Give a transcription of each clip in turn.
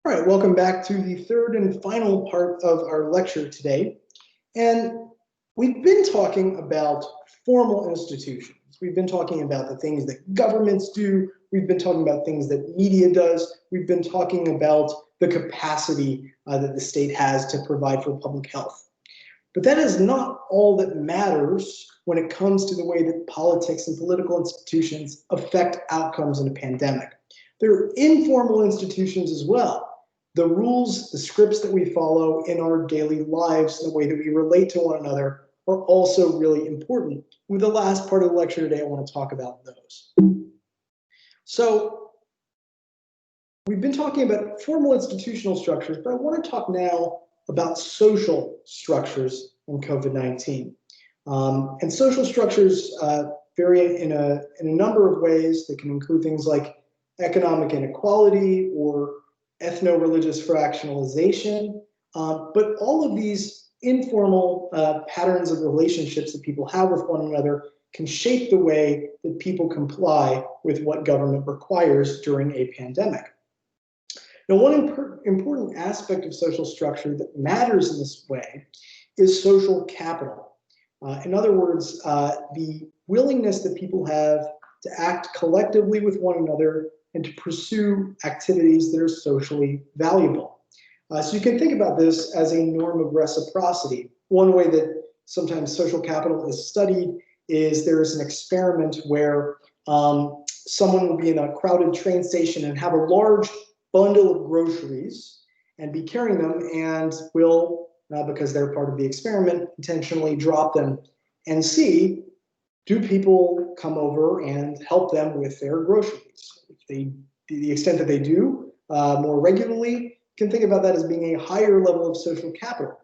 All right, welcome back to the third and final part of our lecture today. And we've been talking about formal institutions. We've been talking about the things that governments do. We've been talking about things that media does. We've been talking about the capacity that the state has to provide for public health. But that is not all that matters when it comes to the way that politics and political institutions affect outcomes in a pandemic. There are informal institutions as well. The rules, the scripts that we follow in our daily lives, the way that we relate to one another are also really important. With the last part of the lecture today, I want to talk about those. So we've been talking about formal institutional structures, but I want to talk now about social structures in COVID-19. And social structures vary in a number of ways. They can include things like economic inequality or ethno-religious fractionalization, but all of these informal patterns of relationships that people have with one another can shape the way that people comply with what government requires during a pandemic. Now, one important aspect of social structure that matters in this way is social capital. In other words, the willingness that people have to act collectively with one another and to pursue activities that are socially valuable. So you can think about this as a norm of reciprocity. One way that sometimes social capital is studied is there is an experiment where someone will be in a crowded train station and have a large bundle of groceries and be carrying them and will, because they're part of the experiment, intentionally drop them and see, do people come over and help them with their groceries? If they, to the extent that they do more regularly, you can think about that as being a higher level of social capital.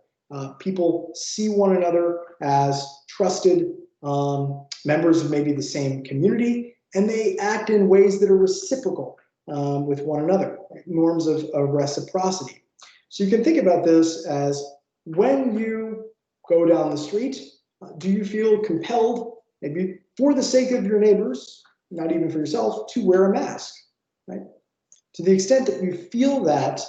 People see one another as trusted members of maybe the same community, and they act in ways that are reciprocal with one another, right? Norms of reciprocity. So you can think about this as when you go down the street, do you feel compelled, maybe for the sake of your neighbors, not even for yourself, to wear a mask, right? To the extent that you feel that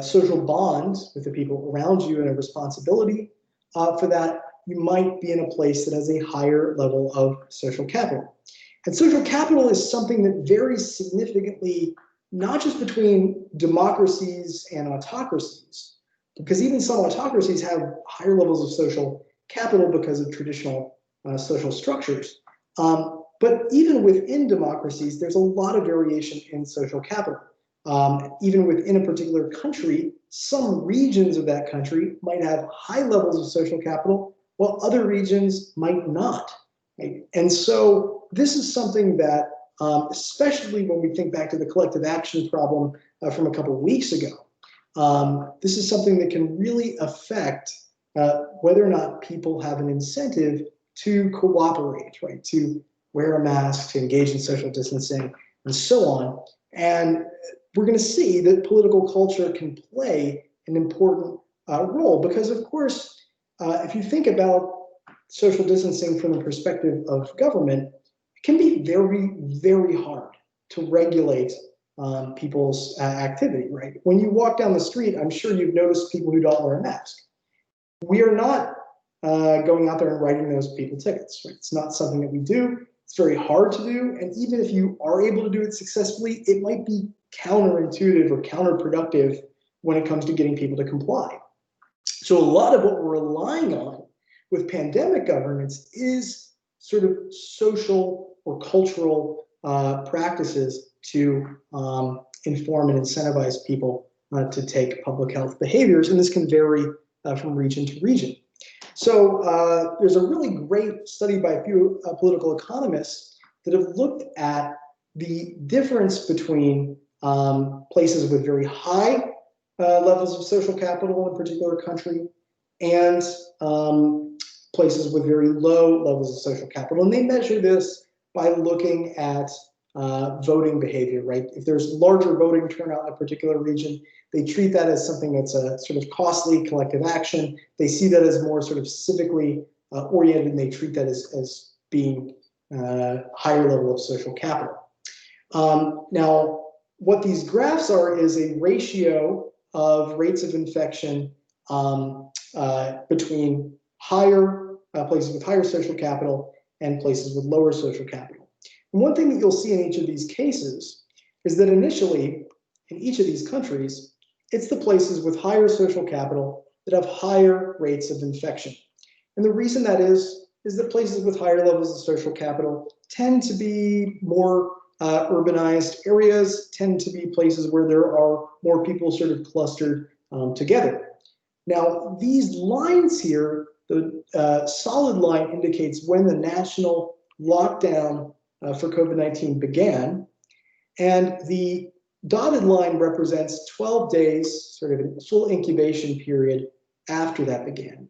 social bond with the people around you and a responsibility for that, you might be in a place that has a higher level of social capital. And social capital is something that varies significantly, not just between democracies and autocracies, because even some autocracies have higher levels of social capital because of traditional social structures. But even within democracies, there's a lot of variation in social capital. Even within a particular country, some regions of that country might have high levels of social capital, while other regions might not. Right? And so this is something that, especially when we think back to the collective action problem from a couple of weeks ago, this is something that can really affect whether or not people have an incentive to cooperate, right? To wear a mask, to engage in social distancing, and so on. And we're going to see that political culture can play an important role because, of course, if you think about social distancing from the perspective of government, it can be very, very hard to regulate people's activity, right? When you walk down the street, I'm sure you've noticed people who don't wear a mask. We are not going out there and writing those people tickets, right? It's not something that we do. It's very hard to do. And even if you are able to do it successfully, it might be counterintuitive or counterproductive when it comes to getting people to comply. So a lot of what we're relying on with pandemic governance is sort of social or cultural practices to inform and incentivize people to take public health behaviors. And this can vary from region to region. So there's a really great study by a few political economists that have looked at the difference between places with very high levels of social capital in a particular country and places with very low levels of social capital. And they measure this by looking at voting behavior, right? If there's larger voting turnout in a particular region, they treat that as something that's a sort of costly collective action. They see that as more sort of civically oriented, and they treat that as being higher level of social capital. Now, what these graphs are is a ratio of rates of infection between higher places with higher social capital and places with lower social capital. And one thing that you'll see in each of these cases is that initially, in each of these countries, it's the places with higher social capital that have higher rates of infection. And the reason that is that places with higher levels of social capital tend to be more urbanized areas, tend to be places where there are more people sort of clustered together. Now, these lines here, the solid line indicates when the national lockdown for COVID-19 began, and the dotted line represents 12 days, sort of a full incubation period after that began.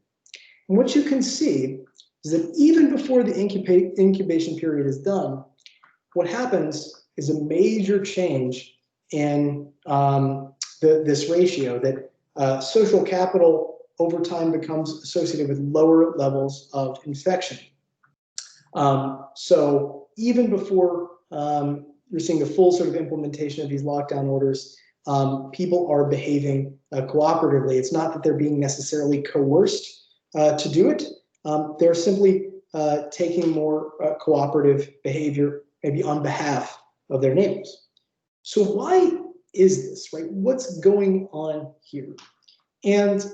And what you can see is that even before the incubation period is done, what happens is a major change in this ratio, that social capital over time becomes associated with lower levels of infection. So even before you're seeing the full sort of implementation of these lockdown orders, people are behaving cooperatively. It's not that they're being necessarily coerced to do it. They're simply taking more cooperative behavior, maybe on behalf of their neighbors. So why is this, right? What's going on here? And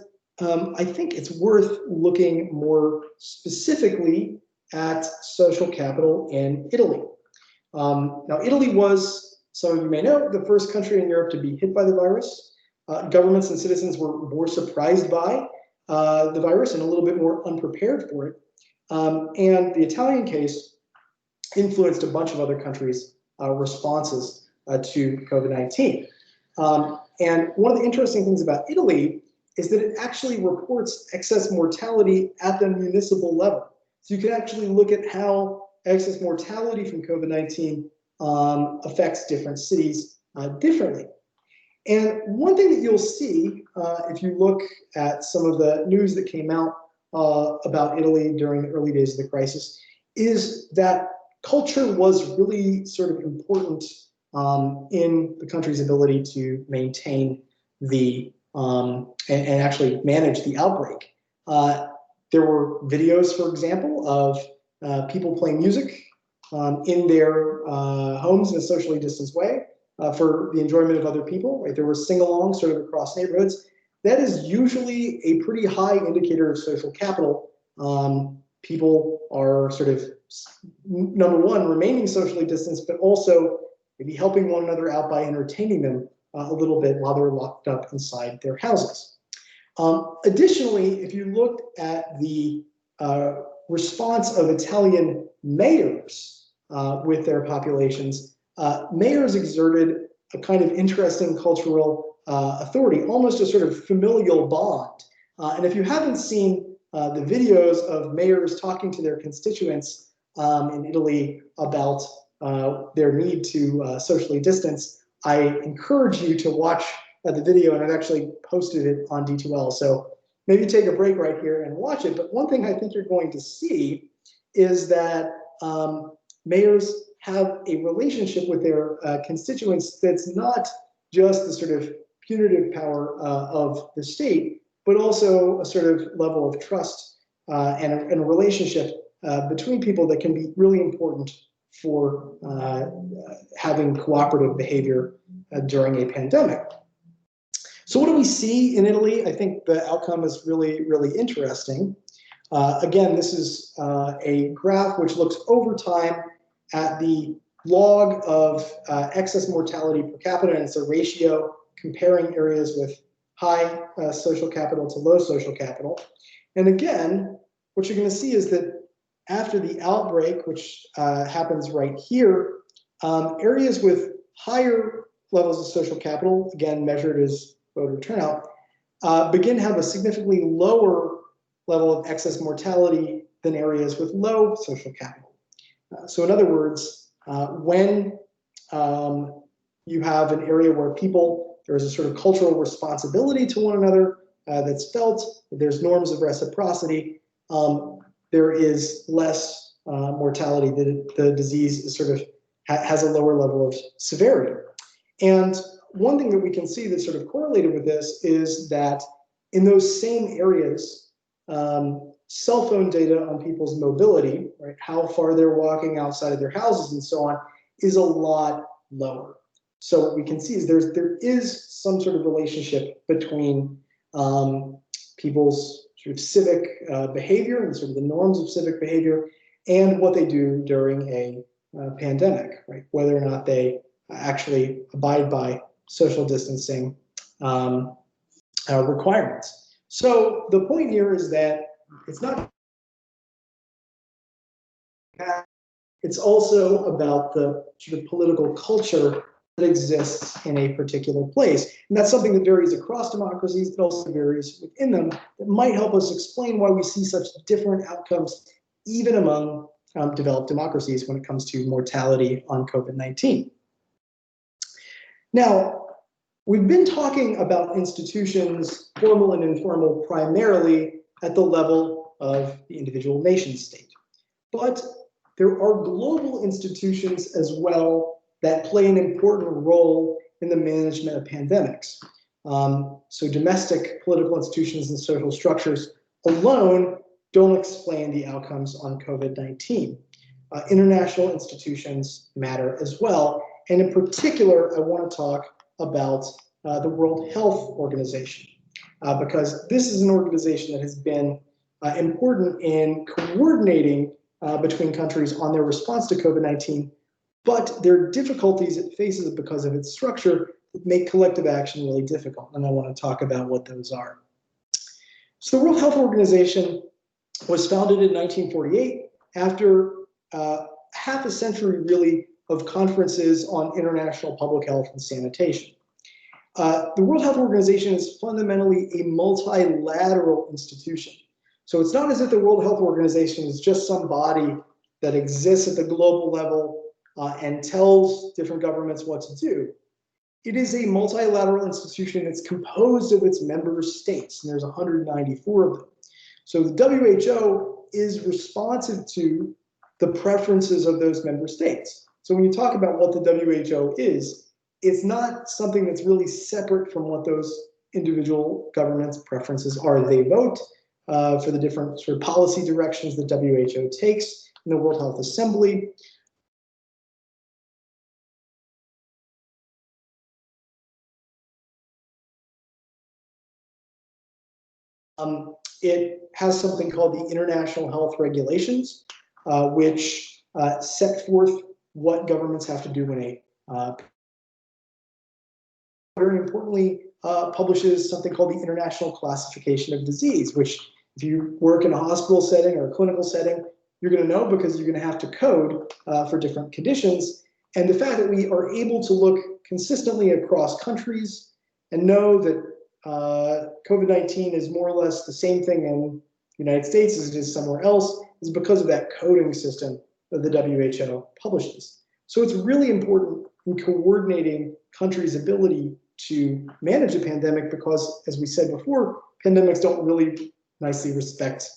I think it's worth looking more specifically at social capital in Italy. Now, Italy was, some of you may know, the first country in Europe to be hit by the virus. Governments and citizens were more surprised by the virus and a little bit more unprepared for it. And the Italian case influenced a bunch of other countries' responses to COVID-19. And one of the interesting things about Italy is that it actually reports excess mortality at the municipal level. So you can actually look at how excess mortality from COVID-19 affects different cities differently. And one thing that you'll see if you look at some of the news that came out about Italy during the early days of the crisis is that culture was really sort of important in the country's ability to maintain the and actually manage the outbreak. There were videos, for example, of people playing music in their homes in a socially distanced way for the enjoyment of other people. Right? There were sing-alongs sort of across neighborhoods. That is usually a pretty high indicator of social capital. People are sort of, number one, remaining socially distanced, but also maybe helping one another out by entertaining them a little bit while they're locked up inside their houses. Additionally, if you looked at the response of Italian mayors with their populations, mayors exerted a kind of interesting cultural authority, almost a sort of familial bond. And if you haven't seen the videos of mayors talking to their constituents in Italy about their need to socially distance, I encourage you to watch the video, and I've actually posted it on D2L. So maybe take a break right here and watch it. But one thing I think you're going to see is that mayors have a relationship with their constituents that's not just the sort of punitive power of the state, but also a sort of level of trust and a relationship between people that can be really important for having cooperative behavior during a pandemic. So what do we see in Italy? I think the outcome is really, really interesting. Again, this is a graph which looks over time at the log of excess mortality per capita, and it's a ratio comparing areas with high social capital to low social capital. And again, what you're going to see is that after the outbreak, which happens right here, areas with higher levels of social capital, again measured as voter turnout, begin to have a significantly lower level of excess mortality than areas with low social capital. So in other words, when you have an area where people, there is a sort of cultural responsibility to one another that's felt, there's norms of reciprocity, there is less mortality, the disease is sort of has a lower level of severity. And one thing that we can see that's sort of correlated with this is that in those same areas, cell phone data on people's mobility, right, how far they're walking outside of their houses and so on, is a lot lower. So what we can see is there is some sort of relationship between people's sort of civic behavior and sort of the norms of civic behavior and what they do during a pandemic, right? Whether or not they actually abide by social distancing requirements. So the point here is that it's not, it's also about the sort of political culture that exists in a particular place. And that's something that varies across democracies, but also varies within them, that might help us explain why we see such different outcomes, even among developed democracies when it comes to mortality on COVID-19. Now, we've been talking about institutions, formal and informal, primarily at the level of the individual nation state. But there are global institutions as well that play an important role in the management of pandemics. So domestic political institutions and social structures alone don't explain the outcomes on COVID-19. International institutions matter as well. And in particular, I want to talk about the World Health Organization, because this is an organization that has been important in coordinating between countries on their response to COVID-19, but there are difficulties it faces because of its structure that make collective action really difficult, and I want to talk about what those are. So the World Health Organization was founded in 1948 after half a century, really, of conferences on international public health and sanitation. The World Health Organization is fundamentally a multilateral institution. So it's not as if the World Health Organization is just some body that exists at the global level and tells different governments what to do. It is a multilateral institution that's composed of its member states, and there's 194 of them. So the WHO is responsive to the preferences of those member states. So when you talk about what the WHO is, it's not something that's really separate from what those individual governments' preferences are. They vote for the different sort of policy directions the WHO takes in the World Health Assembly. It has something called the International Health Regulations, which set forth what governments have to do when very importantly, publishes something called the International Classification of Disease, which if you work in a hospital setting or a clinical setting, you're going to know because you're going to have to code for different conditions. And the fact that we are able to look consistently across countries and know that COVID-19 is more or less the same thing in the United States as it is somewhere else is because of that coding system that the WHO publishes. So it's really important in coordinating countries' ability to manage a pandemic because, as we said before, pandemics don't really nicely respect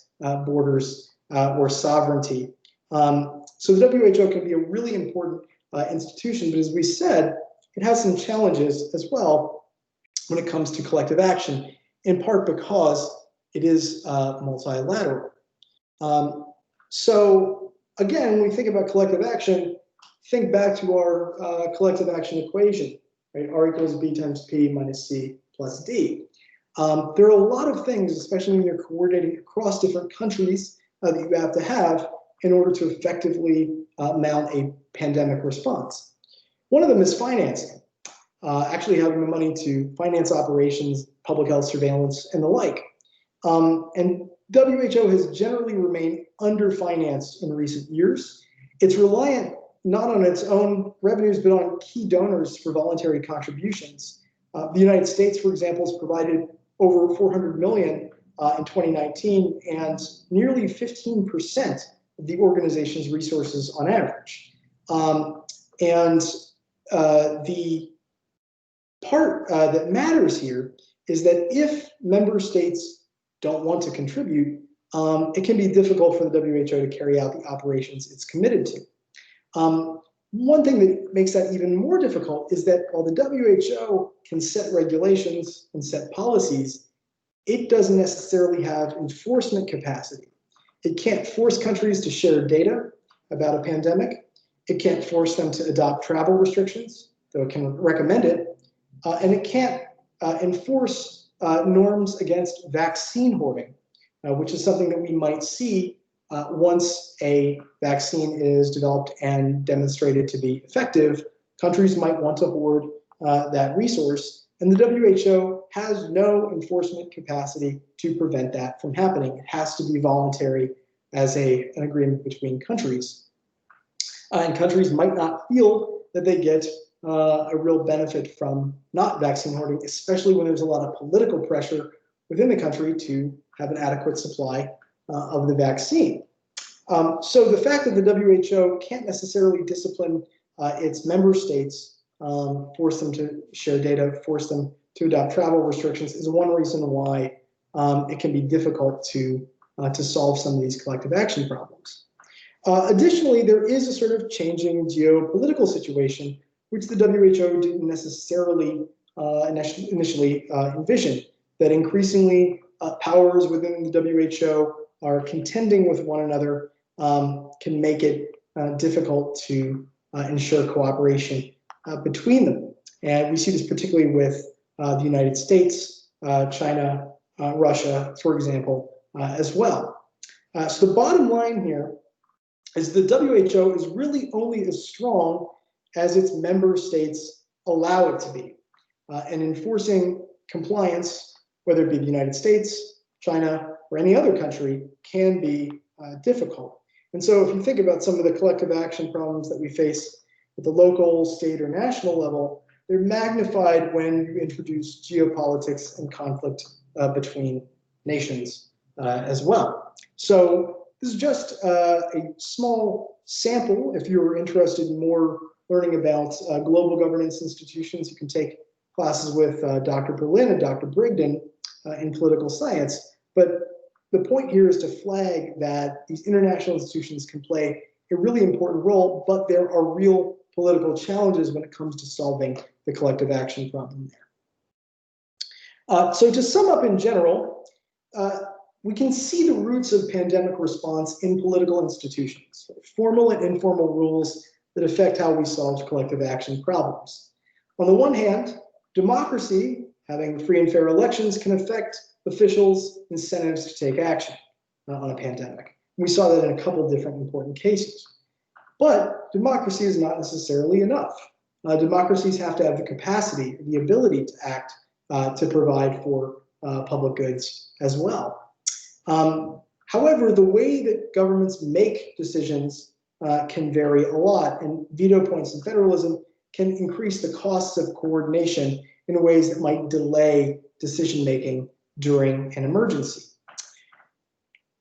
borders or sovereignty. So the WHO can be a really important institution, but as we said, it has some challenges as well when it comes to collective action, in part because it is multilateral. So again, when we think about collective action, think back to our collective action equation, right? R equals B times P minus C plus D. There are a lot of things, especially when you're coordinating across different countries, that you have to have in order to effectively mount a pandemic response. One of them is financing, actually having the money to finance operations, public health surveillance, and the like. And WHO has generally remained underfinanced in recent years. It's reliant not on its own revenues, but on key donors for voluntary contributions. The United States, for example, has provided over $400 million in 2019 and nearly 15% of the organization's resources on average. The part that matters here is that if member states don't want to contribute, it can be difficult for the WHO to carry out the operations it's committed to. One thing that makes that even more difficult is that while the WHO can set regulations and set policies, it doesn't necessarily have enforcement capacity. It can't force countries to share data about a pandemic. It can't force them to adopt travel restrictions, though it can recommend it. And it can't enforce norms against vaccine hoarding, which is something that we might see once a vaccine is developed and demonstrated to be effective. Countries might want to hoard that resource, and the WHO has no enforcement capacity to prevent that from happening. It has to be voluntary as an agreement between countries. And countries might not feel that they get a real benefit from not vaccine hoarding, especially when there's a lot of political pressure within the country to have an adequate supply of the vaccine. So the fact that the WHO can't necessarily discipline its member states, force them to share data, force them to adopt travel restrictions is one reason why it can be difficult to solve some of these collective action problems. Additionally, there is a sort of changing geopolitical situation, which the WHO didn't necessarily initially envision, that increasingly powers within the WHO are contending with one another, can make it difficult to ensure cooperation between them. And we see this particularly with the United States, China, Russia, for example, as well. So the bottom line here is the WHO is really only as strong as its member states allow it to be. And enforcing compliance, whether it be the United States, China, or any other country, can be difficult. And so if you think about some of the collective action problems that we face at the local, state, or national level, they're magnified when you introduce geopolitics and conflict between nations as well. So this is just a small sample. If you're interested in more learning about global governance institutions, you can take classes with Dr. Berlin and Dr. Brigden in political science. But the point here is to flag that these international institutions can play a really important role, but there are real political challenges when it comes to solving the collective action problem there. So to sum up in general, we can see the roots of pandemic response in political institutions, formal and informal rules that affect how we solve collective action problems. On the one hand, democracy, having free and fair elections, can affect officials' incentives to take action on a pandemic. We saw that in a couple of different important cases. But democracy is not necessarily enough. Democracies have to have the capacity, the ability to act to provide for public goods as well. However, the way that governments make decisions can vary a lot, and veto points in federalism can increase the costs of coordination in ways that might delay decision-making during an emergency.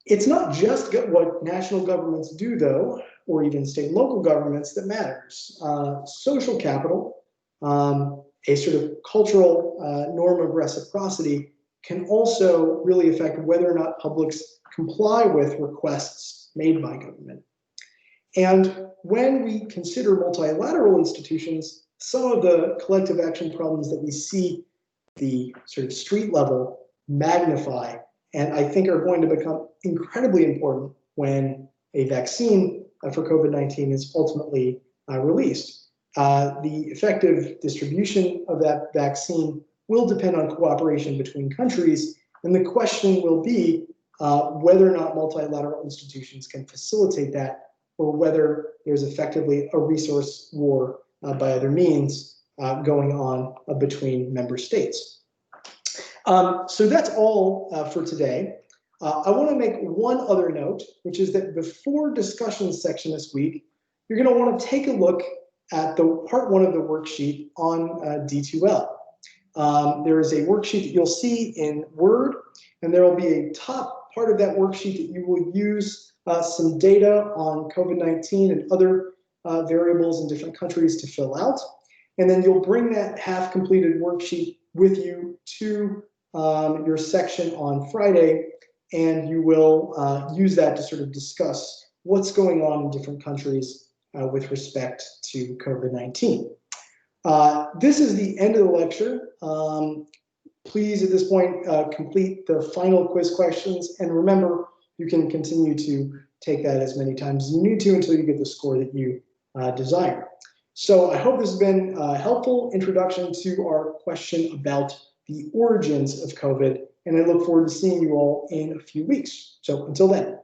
It's not just what national governments do, though, or even state and local governments, that matters. Social capital, a sort of cultural norm of reciprocity, can also really affect whether or not publics comply with requests made by government. And when we consider multilateral institutions, some of the collective action problems that we see the sort of street level magnify, and I think are going to become incredibly important when a vaccine for COVID-19 is ultimately released. The effective distribution of that vaccine will depend on cooperation between countries, and the question will be whether or not multilateral institutions can facilitate that, or whether there's effectively a resource war by other means going on between member states. So that's all for today. I want to make one other note, which is that before discussion section this week, you're going to want to take a look at the part 1 of the worksheet on D2L. There is a worksheet that you'll see in Word, and there will be a top part of that worksheet that you will use some data on COVID-19 and other variables in different countries to fill out. And then you'll bring that half-completed worksheet with you to your section on Friday, and you will use that to sort of discuss what's going on in different countries with respect to COVID-19. This is the end of the lecture. Please, at this point, complete the final quiz questions. And remember, you can continue to take that as many times as you need to until you get the score that you desire. So I hope this has been a helpful introduction to our question about the origins of COVID. And I look forward to seeing you all in a few weeks. So until then.